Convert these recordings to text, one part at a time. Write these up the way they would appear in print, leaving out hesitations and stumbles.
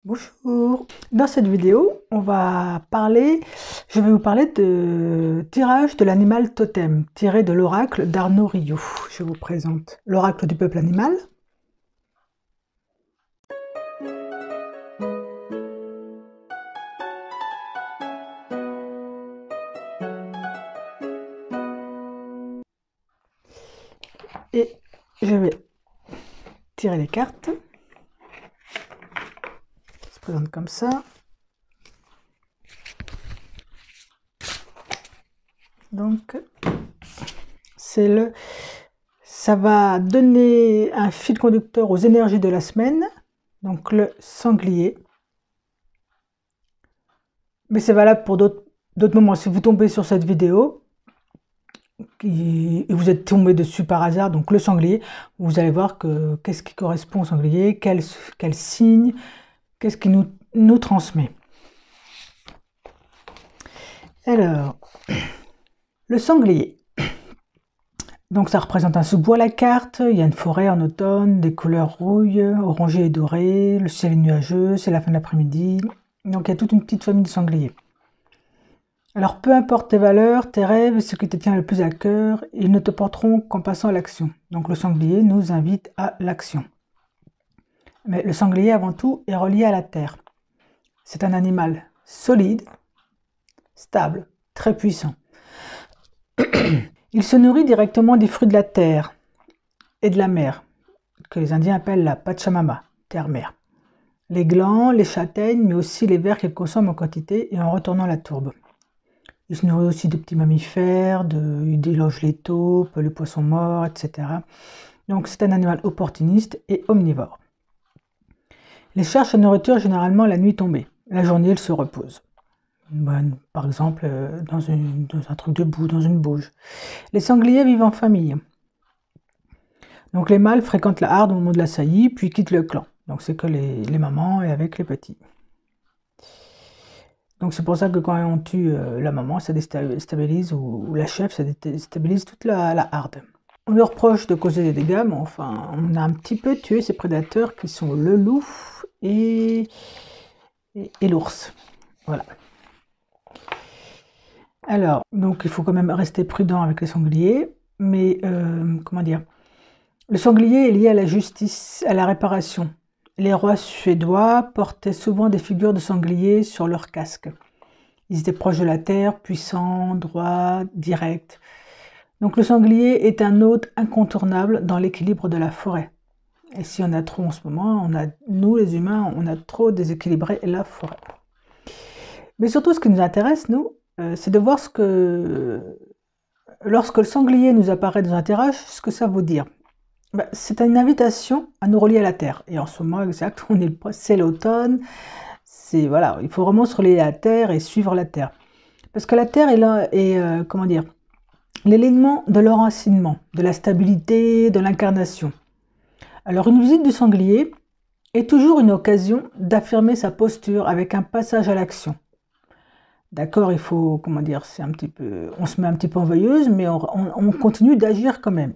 Bonjour, dans cette vidéo, je vais vous parler de tirage de l'animal totem, tiré de l'oracle d'Arnaud Rioux. Je vous présente l'oracle du peuple animal. Et je vais tirer les cartes. Ça se présente comme ça. Donc, ça va donner un fil conducteur aux énergies de la semaine, donc le sanglier. Mais c'est valable pour d'autres moments. Si vous tombez sur cette vidéo et vous êtes tombé dessus par hasard, donc le sanglier, vous allez voir que qu'est-ce qui correspond au sanglier, quel signe, qu'est-ce qui nous transmet. Alors, le sanglier. Donc ça représente un sous-bois la carte, il y a une forêt en automne, des couleurs rouille, orangé et doré, le ciel est nuageux, c'est la fin de l'après-midi. Donc il y a toute une petite famille de sangliers. Alors peu importe tes valeurs, tes rêves, ce qui te tient le plus à cœur, ils ne te porteront qu'en passant à l'action. Donc le sanglier nous invite à l'action. Mais le sanglier avant tout est relié à la terre. C'est un animal solide, stable, très puissant. Il se nourrit directement des fruits de la terre et de la mer, que les Indiens appellent la Pachamama, terre-mer. Les glands, les châtaignes, mais aussi les vers qu'il consomme en quantité et en retournant la tourbe. Il se nourrit aussi de petits mammifères, il déloge les taupes, les poissons morts, etc. Donc c'est un animal opportuniste et omnivore. Il cherche sa nourriture généralement la nuit tombée. La journée, il se repose. Par exemple, dans un truc de boue, dans une bouge. Les sangliers vivent en famille. Donc les mâles fréquentent la harde au moment de la saillie, puis quittent le clan. Donc c'est que les mamans et avec les petits. Donc c'est pour ça que quand on tue la maman, ça déstabilise, ou la chef, ça déstabilise toute la harde. On lui reproche de causer des dégâts, mais enfin, on a un petit peu tué ces prédateurs qui sont le loup et l'ours. Voilà. Alors, donc il faut quand même rester prudent avec les sangliers, mais comment dire, le sanglier est lié à la justice, à la réparation. Les rois suédois portaient souvent des figures de sangliers sur leur casque. Ils étaient proches de la terre, puissants, droits, directs. Donc le sanglier est un hôte incontournable dans l'équilibre de la forêt. Et si on a trop en ce moment, nous les humains, on a trop déséquilibré la forêt. Mais surtout, ce qui nous intéresse, nous, c'est de voir lorsque le sanglier nous apparaît dans un tirage, ce que ça veut dire. C'est une invitation à nous relier à la terre. Et en ce moment exact, c'est l'automne. Voilà, il faut vraiment se relier à la terre et suivre la terre. Parce que la terre est comment dire, l'élément de l'enracinement, de la stabilité, de l'incarnation. Alors une visite du sanglier est toujours une occasion d'affirmer sa posture avec un passage à l'action. D'accord, il faut, comment dire, on se met un petit peu en veilleuse, mais on continue d'agir quand même.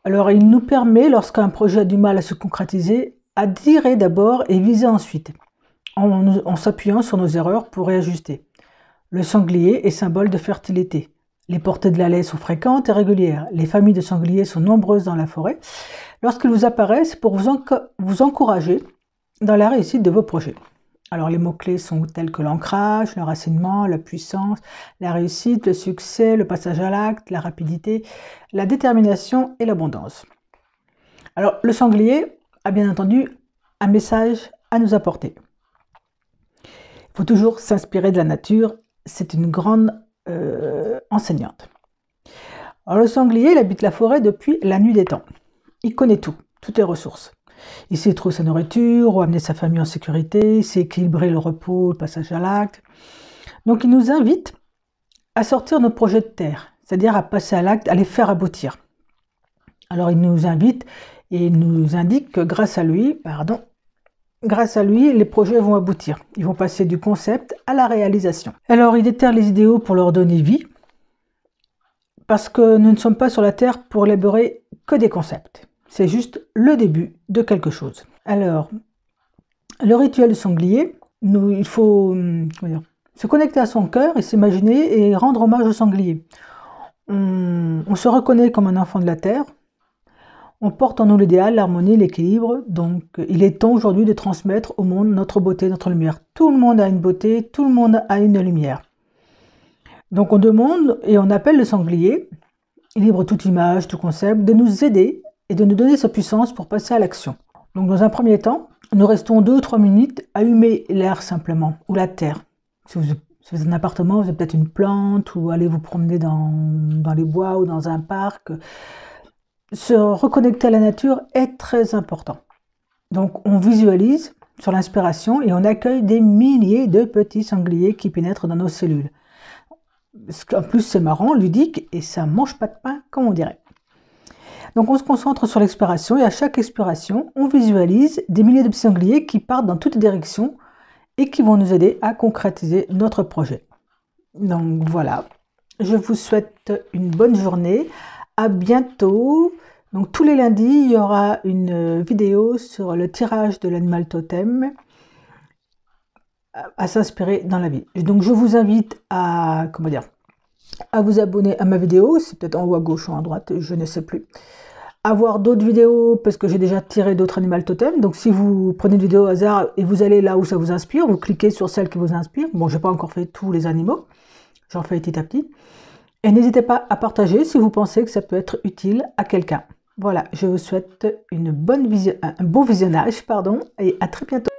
Alors il nous permet, lorsqu'un projet a du mal à se concrétiser, à tirer d'abord et viser ensuite, en s'appuyant sur nos erreurs pour réajuster. Le sanglier est symbole de fertilité. Les portées de la laie sont fréquentes et régulières. Les familles de sangliers sont nombreuses dans la forêt. Lorsqu'ils vous apparaissent, c'est pour vous encourager dans la réussite de vos projets. Alors les mots-clés sont tels que l'ancrage, l'enracinement, la puissance, la réussite, le succès, le passage à l'acte, la rapidité, la détermination et l'abondance. Alors le sanglier a bien entendu un message à nous apporter. Il faut toujours s'inspirer de la nature, c'est une grande enseignante. Alors le sanglier, il habite la forêt depuis la nuit des temps. Il connaît tout, toutes les ressources. Il sait trouver sa nourriture, ou amener sa famille en sécurité, il sait équilibrer le repos, le passage à l'acte. Donc il nous invite à sortir nos projets de terre, c'est-à-dire à passer à l'acte, à les faire aboutir. Alors il nous invite et il nous indique que grâce à lui, les projets vont aboutir. Ils vont passer du concept à la réalisation. Alors il déterre les idéaux pour leur donner vie, parce que nous ne sommes pas sur la terre pour élaborer que des concepts. C'est juste le début de quelque chose. Alors, Le rituel du sanglier, il faut se connecter à son cœur et s'imaginer et rendre hommage au sanglier. On se reconnaît comme un enfant de la terre. On porte en nous l'idéal, l'harmonie, l'équilibre. Donc, il est temps aujourd'hui de transmettre au monde notre beauté, notre lumière. Tout le monde a une beauté, tout le monde a une lumière. Donc, on demande et on appelle le sanglier, libre toute image, tout concept, de nous aider et de nous donner sa puissance pour passer à l'action. Donc, dans un premier temps, nous restons 2 ou 3 minutes à humer l'air simplement, ou la terre. Si vous êtes un appartement, vous avez peut-être une plante, ou allez vous promener dans les bois ou dans un parc. Se reconnecter à la nature est très important. Donc on visualise sur l'inspiration et on accueille des milliers de petits sangliers qui pénètrent dans nos cellules. En plus c'est marrant, ludique et ça mange pas de pain comme on dirait. Donc on se concentre sur l'expiration et à chaque expiration on visualise des milliers de petits sangliers qui partent dans toutes directions et qui vont nous aider à concrétiser notre projet. Donc voilà, je vous souhaite une bonne journée. À bientôt. Donc tous les lundis, il y aura une vidéo sur le tirage de l'animal totem à s'inspirer dans la vie. Donc je vous invite à vous abonner à ma vidéo, c'est peut-être en haut à gauche ou à droite, je ne sais plus. À voir d'autres vidéos parce que j'ai déjà tiré d'autres animaux totem. Donc si vous prenez une vidéo au hasard et vous allez là où ça vous inspire, vous cliquez sur celle qui vous inspire. Bon, j'ai pas encore fait tous les animaux, j'en fais petit à petit. Et n'hésitez pas à partager si vous pensez que ça peut être utile à quelqu'un. Voilà, je vous souhaite un bon visionnage, et à très bientôt.